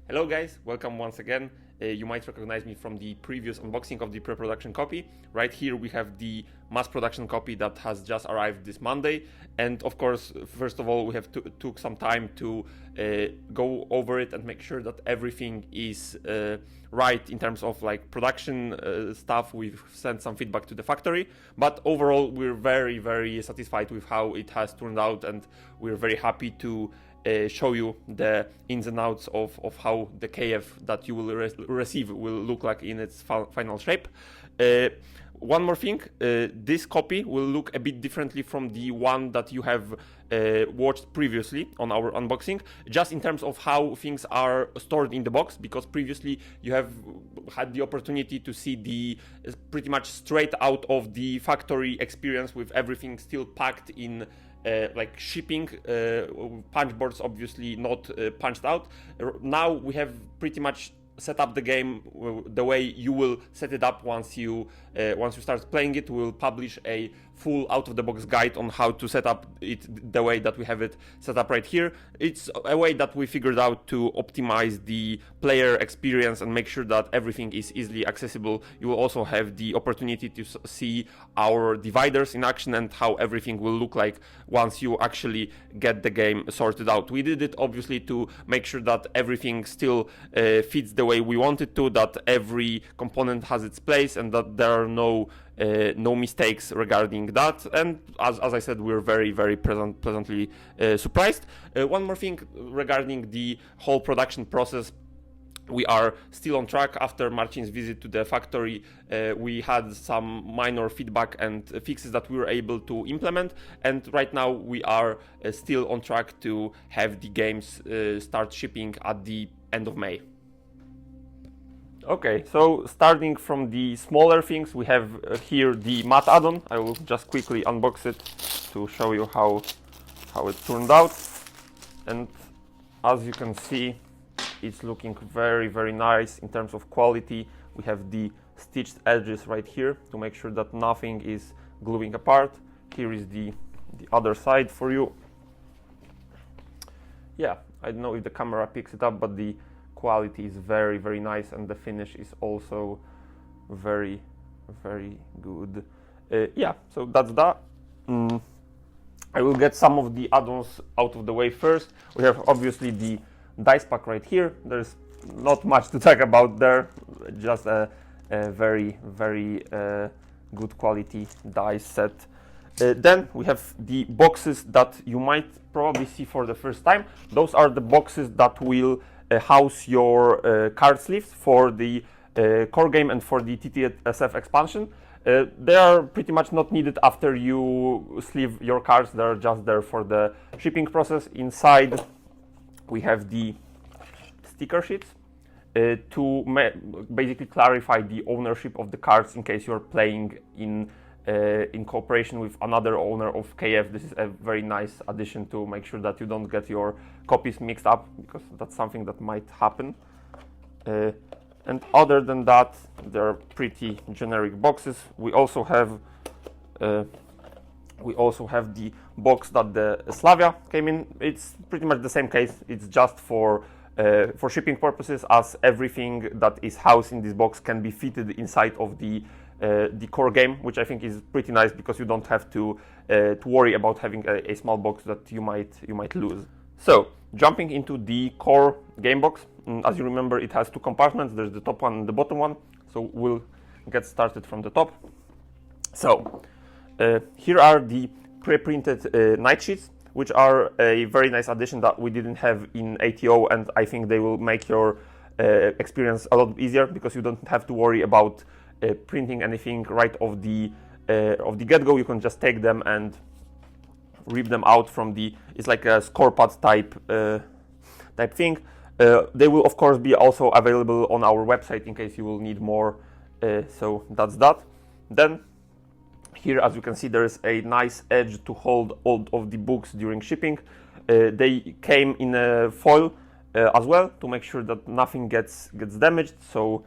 Hello guys, welcome once again. You might recognize me from the previous unboxing of the pre-production copy. Right here we have the mass production copy that has just arrived this Monday. And of course, first of all, we have took some time to go over it and make sure that everything is right in terms of like production stuff. We've sent some feedback to the factory, but overall we're very satisfied with how it has turned out, and we're very happy to show you the ins and outs of how the KF that you will receive will look like in its final shape. One more thing, this copy will look a bit differently from the one that you have watched previously on our unboxing, just in terms of how things are stored in the box, because previously you have had the opportunity to see the pretty much straight out of the factory experience with everything still packed in like shipping, punch boards obviously not punched out. Now we have pretty much set up the game the way you will set it up once you start playing it. We'll publish a full out-of-the-box guide on how to set up it the way that we have it set up right here. It's a way that we figured out to optimize the player experience and make sure that everything is easily accessible. You will also have the opportunity to see our dividers in action and how everything will look like once you actually get the game sorted out. We did it obviously to make sure that everything still fits the way we want it to, that every component has its place and that there are no mistakes regarding that. And as I said, we're very pleasantly surprised. One more thing regarding the whole production process. We are still on track. After Marcin's visit to the factory, we had some minor feedback and fixes that we were able to implement, and right now we are still on track to have the games start shipping at the end of May. Okay, so starting from the smaller things, we have here the matte add-on. I will just quickly unbox it to show you how it turned out. And as you can see, it's looking very nice in terms of quality. We have the stitched edges right here to make sure that nothing is gluing apart. Here is the other side for you. Yeah, I don't know if the camera picks it up, but the quality is very nice, and the finish is also very good. Yeah, so that's that. I will get some of the add-ons out of the way first. We have obviously the dice pack right here. There's not much to talk about there, just a very good quality dice set. Then we have the boxes that you might probably see for the first time. Those are the boxes that will house your card sleeves for the core game and for the TTSF expansion. They are pretty much not needed after you sleeve your cards. They're just there for the shipping process. Inside we have the sticker sheets to basically clarify the ownership of the cards in case you're playing in cooperation with another owner of KF. This is a very nice addition to make sure that you don't get your copies mixed up, because that's something that might happen. And other than that, they're pretty generic boxes. We also have the box that the Slavia came in. It's pretty much the same case. It's just for shipping purposes, as everything that is housed in this box can be fitted inside of the core game, which I think is pretty nice, because you don't have to worry about having a small box that you might lose. So jumping into the core game box, as you remember, it has two compartments. There's the top one and the bottom one. So we'll get started from the top. So here are the pre-printed night sheets, which are a very nice addition that we didn't have in ATO, and I think they will make your experience a lot easier, because you don't have to worry about printing anything right off the get-go. You can just take them and rip them out from it's like a score pad type thing. They will of course be also available on our website in case you will need more. So that's that. Then here, as you can see, there is a nice edge to hold all of the books during shipping. They came in a foil as well to make sure that nothing gets damaged. So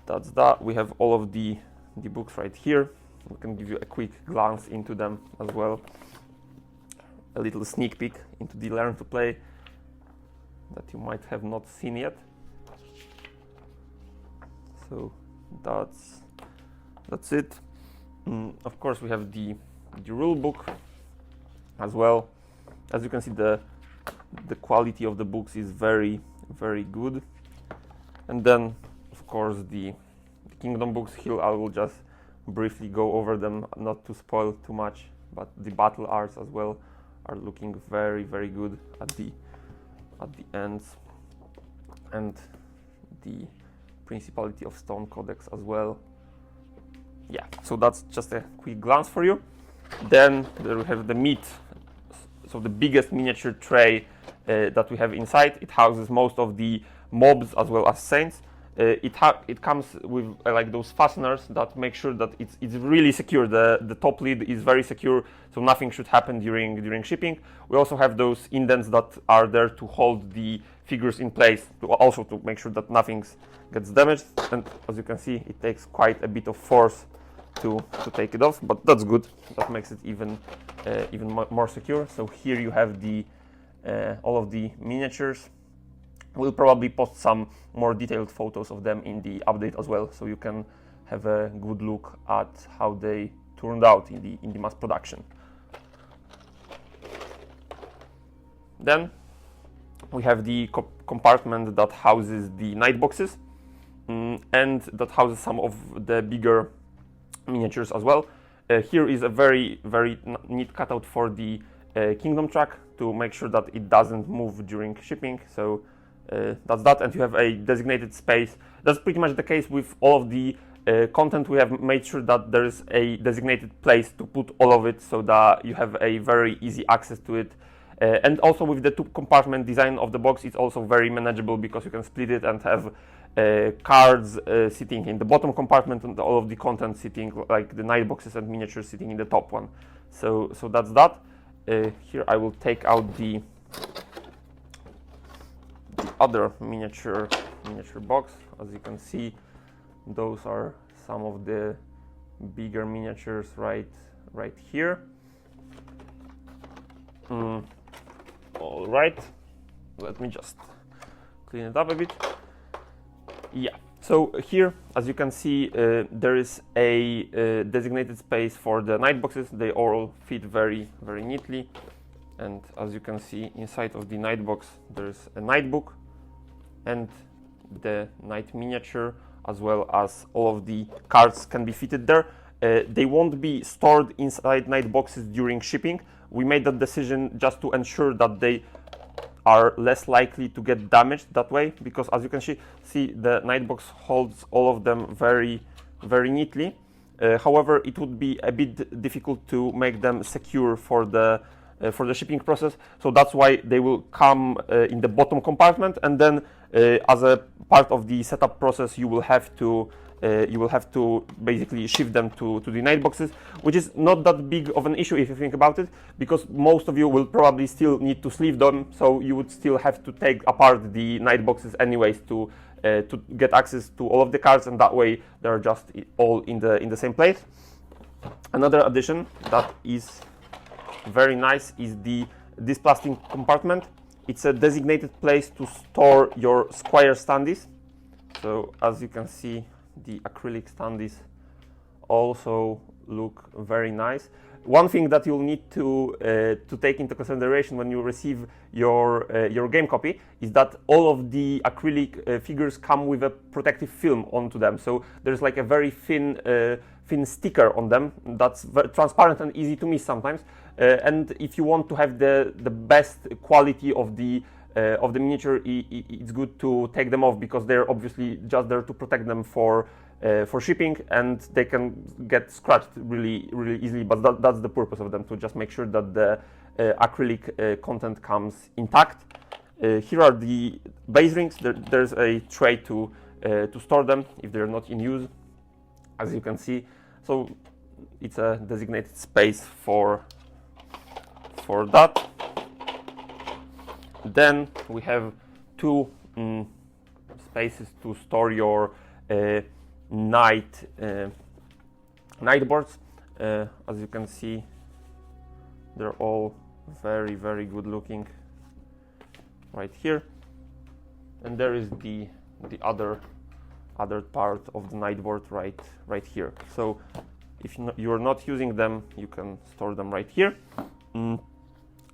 that's that. We have all of the books right here. We can give you a quick glance into them as well. A little sneak peek into the Learn to Play. that you might have not seen yet. So that's it. Of course, we have the rule book as well. As you can see, the quality of the books is very good. And then, of course, the Kingdom books. Here I will just briefly go over them, not to spoil too much. But the battle arts as well are looking very good at the ends, and the Principality of Stone Codex as well. Yeah, so that's just a quick glance for you. Then there we have the meat. So the biggest miniature tray that we have inside. It houses most of the mobs as well as saints. It comes with like those fasteners that make sure that it's really secure. The top lid is very secure, so nothing should happen during shipping. We also have those indents that are there to hold the figures in place, also to make sure that nothing gets damaged. And as you can see, it takes quite a bit of force to take it off, but that's good. That makes it even more secure. So here you have the all of the miniatures. We'll probably post some more detailed photos of them in the update as well, so you can have a good look at how they turned out in the mass production. Then we have the compartment that houses the night boxes, and that houses some of the bigger miniatures as well. Here is a very neat cutout for the Kingdom track to make sure that it doesn't move during shipping. So that's that, and you have a designated space. That's pretty much the case with all of the content. We have made sure that there is a designated place to put all of it, so that you have a very easy access to it. And also with the two compartment design of the box, it's also very manageable because you can split it and have cards sitting in the bottom compartment and all of the content sitting, like the night boxes and miniatures, sitting in the top one. So that's that. Here I will take out the other miniature box. As you can see, those are some of the bigger miniatures right here. All right, let me just clean it up a bit. Yeah, so here, as you can see, there is a designated space for the night boxes. They all fit very neatly, and as you can see, inside of the night box there's a night book and the night miniature, as well as all of the cards can be fitted there. They won't be stored inside night boxes during shipping. We made that decision just to ensure that they are less likely to get damaged that way, because as you can see, the night box holds all of them very neatly. However, it would be a bit difficult to make them secure for the shipping process, so that's why they will come in the bottom compartment, and then as a part of the setup process, you will have to basically shift them to the night boxes, which is not that big of an issue if you think about it, because most of you will probably still need to sleeve them, so you would still have to take apart the night boxes anyways to get access to all of the cards, and that way they're just all in the same place. Another addition that is very nice is this plastic compartment. It's a designated place to store your square standees. So as you can see, the acrylic standees also look very nice. One thing that you'll need to take into consideration when you receive your game copy is that all of the acrylic figures come with a protective film onto them. So there's like a very thin sticker on them that's very transparent and easy to miss sometimes. And if you want to have the best quality of the miniature, it's good to take them off, because they're obviously just there to protect them for shipping, and they can get scratched really easily. But that's the purpose of them, to just make sure that the acrylic content comes intact. Here are the base rings. There's a tray to store them if they're not in use, as you can see. So it's a designated space for that. Then we have two spaces to store your night boards. As you can see, they're all very good looking right here. and there is the other part of the night board right here. So if you're not using them, you can store them right here.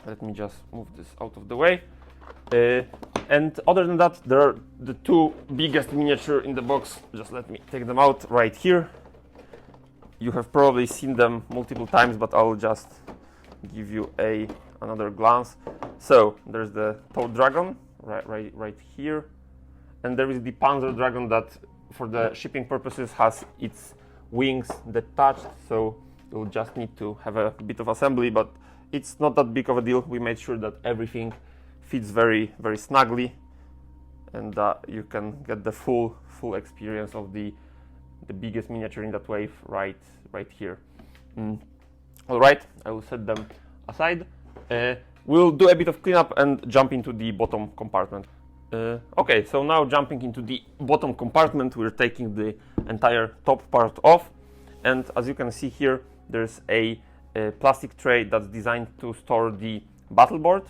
Let me just move this out of the way. And other than that, there are the two biggest miniature in the box. Just let me take them out right here. You have probably seen them multiple times, but I'll just give you another glance. So there's the Toad Dragon right here, and there is the Panzer Dragon that, for the shipping purposes, has its wings detached. So you'll just need to have a bit of assembly, but it's not that big of a deal. We made sure that everything fits very snugly, and you can get the full experience of the biggest miniature in that wave right here. All right, I will set them aside. We'll do a bit of cleanup and jump into the bottom compartment. Okay, so now jumping into the bottom compartment, we're taking the entire top part off, and as you can see here, there's a plastic tray that's designed to store the battle board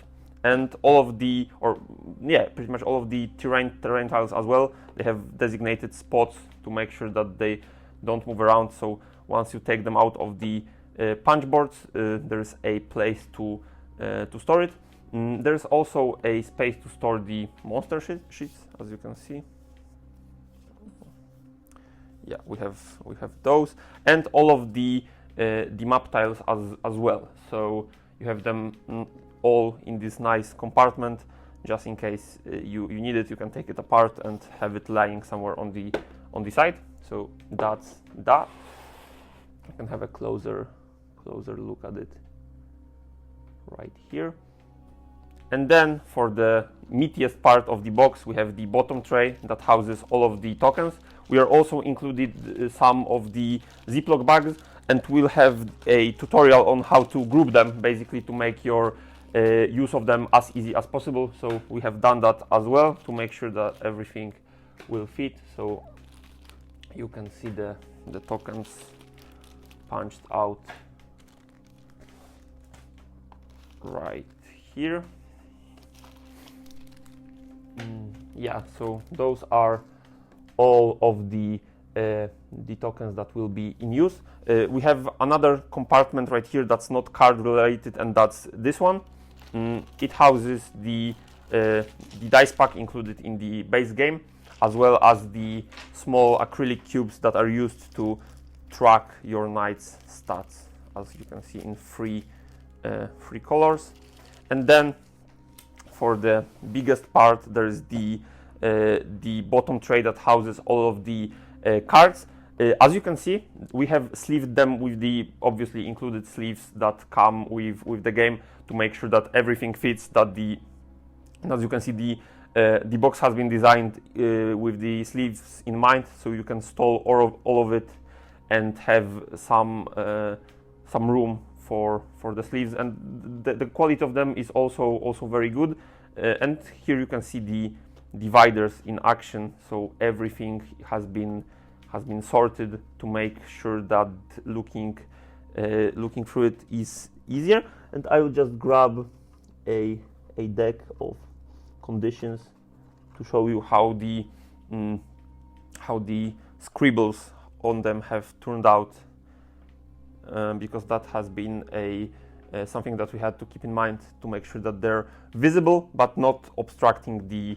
and all of the, pretty much all of the terrain tiles as well. They have designated spots to make sure that they don't move around. So once you take them out of the punch boards, there's a place to store it. There's also a space to store the monster sheets, as you can see. Yeah, we have those, and all of the map tiles as well. So you have them all in this nice compartment, just in case you need it. You can take it apart and have it lying somewhere on the side. So that's that. You can have a closer look at it right here. And then for the meatiest part of the box, we have the bottom tray that houses all of the tokens. We are also included some of the Ziploc bags, and we'll have a tutorial on how to group them, basically to make your use of them as easy as possible. So we have done that as well to make sure that everything will fit. So you can see the tokens punched out right here. Yeah, so those are all of the tokens that will be in use. We have another compartment right here that's not card related, and that's this one. It houses the dice pack included in the base game, as well as the small acrylic cubes that are used to track your knight's stats, as you can see in three colors. And then for the biggest part, there's the bottom tray that houses all of the cards. As you can see, we have sleeved them with the obviously included sleeves that come with the game to make sure that everything fits. And as you can see, the box has been designed with the sleeves in mind, so you can store all of it and have some room for the sleeves, and the quality of them is also very good. And here you can see the dividers in action, so everything has been sorted to make sure that looking through it is easier. And I will just grab a deck of conditions to show you how the scribbles on them have turned out, because that has been something that we had to keep in mind to make sure that they're visible but not obstructing the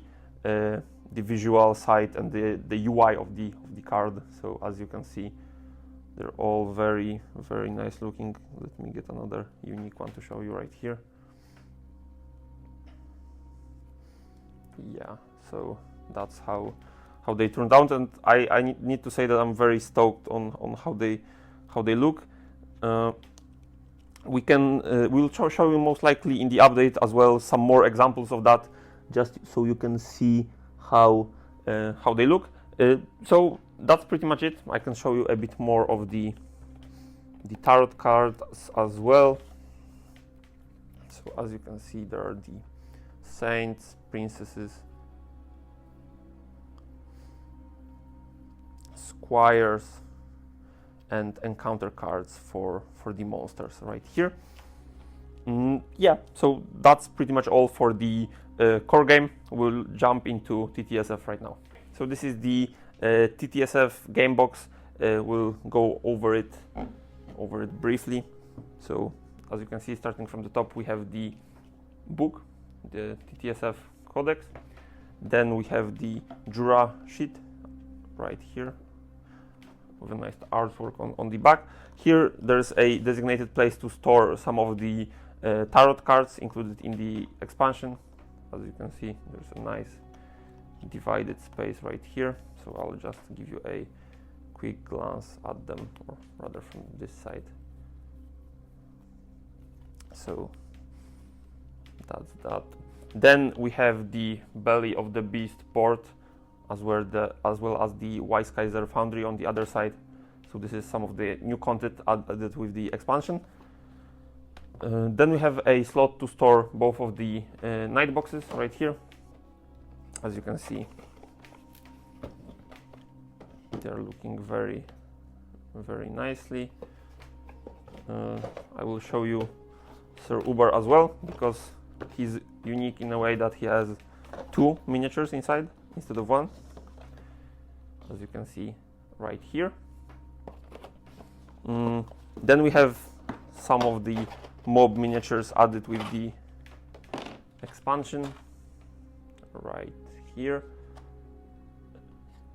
visual side and the UI of the card. So as you can see, they're all very nice looking. Let me get another unique one to show you right here. Yeah, so that's how they turned out, and I need to say that I'm very stoked on how they look. We'll show you most likely in the update as well some more examples of that, just so you can see how they look. So that's pretty much it. I can show you a bit more of the tarot cards as well. So as you can see, there are the saints, princesses, squires, and encounter cards for the monsters right here. Yeah, so that's pretty much all for the core game. We'll jump into TTSF right now. So this is the TTSF game box. We'll go over it briefly. So as you can see, starting from the top, we have the book, the TTSF codex. Then we have the Jura sheet right here with a nice artwork on the back. Here there's a designated place to store some of the tarot cards included in the expansion. As you can see, there's a nice divided space right here. So I'll just give you a quick glance at them, or rather from this side. So that's that. Then we have the Belly of the Beast port, as well as the Weiskaiser Foundry on the other side. So this is some of the new content added with the expansion. Then we have a slot to store both of the night boxes right here. As you can see, they're looking very, very nicely. I will show you Sir Uber as well, because he's unique in a way that he has two miniatures inside instead of one, as you can see right here. Then we have some of the mob miniatures added with the expansion right here.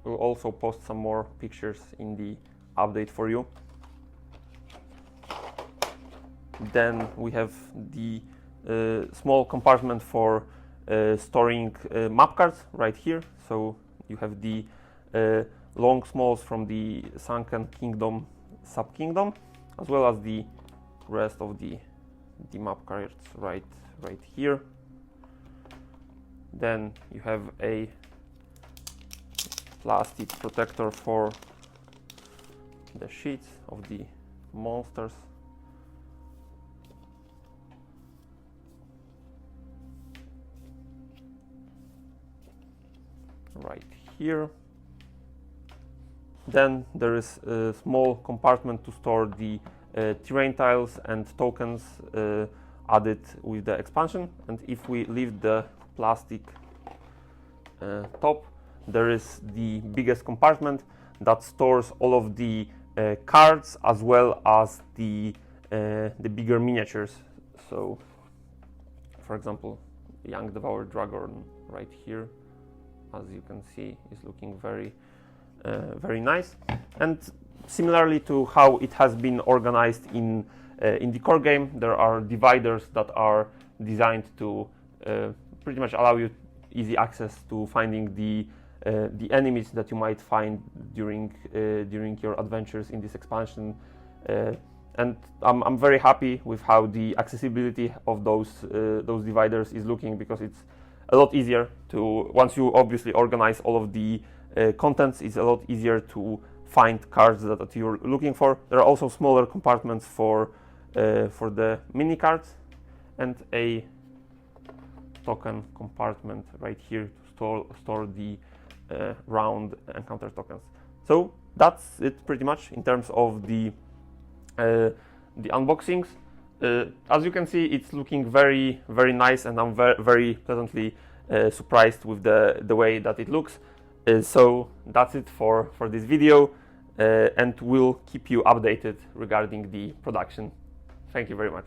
We'll also post some more pictures in the update for you. Then we have the small compartment for storing map cards right here. So you have the long smalls from the Sunken Kingdom sub-kingdom, as well as the rest of the map cards right here. Then you have a plastic protector for the sheets of the monsters. Right here. Then there is a small compartment to store the terrain tiles and tokens added with the expansion. And if we leave the plastic top, there is the biggest compartment that stores all of the cards as well as the bigger miniatures. So, for example, Young Devoured Dragon right here, as you can see, is looking very very nice. And similarly to how it has been organized in the core game, there are dividers that are designed to pretty much allow you easy access to finding the enemies that you might find during your adventures in this expansion. And I'm very happy with how the accessibility of those dividers is looking, because it's a lot easier to, once you obviously organize all of the contents, it's a lot easier to find cards that you're looking for. There are also smaller compartments for the mini cards, and a token compartment right here to store the round encounter tokens. So that's it pretty much in terms of the unboxings. As you can see, it's looking very, very nice, and I'm very pleasantly surprised with the way that it looks. So that's it for this video, and we'll keep you updated regarding the production. Thank you very much.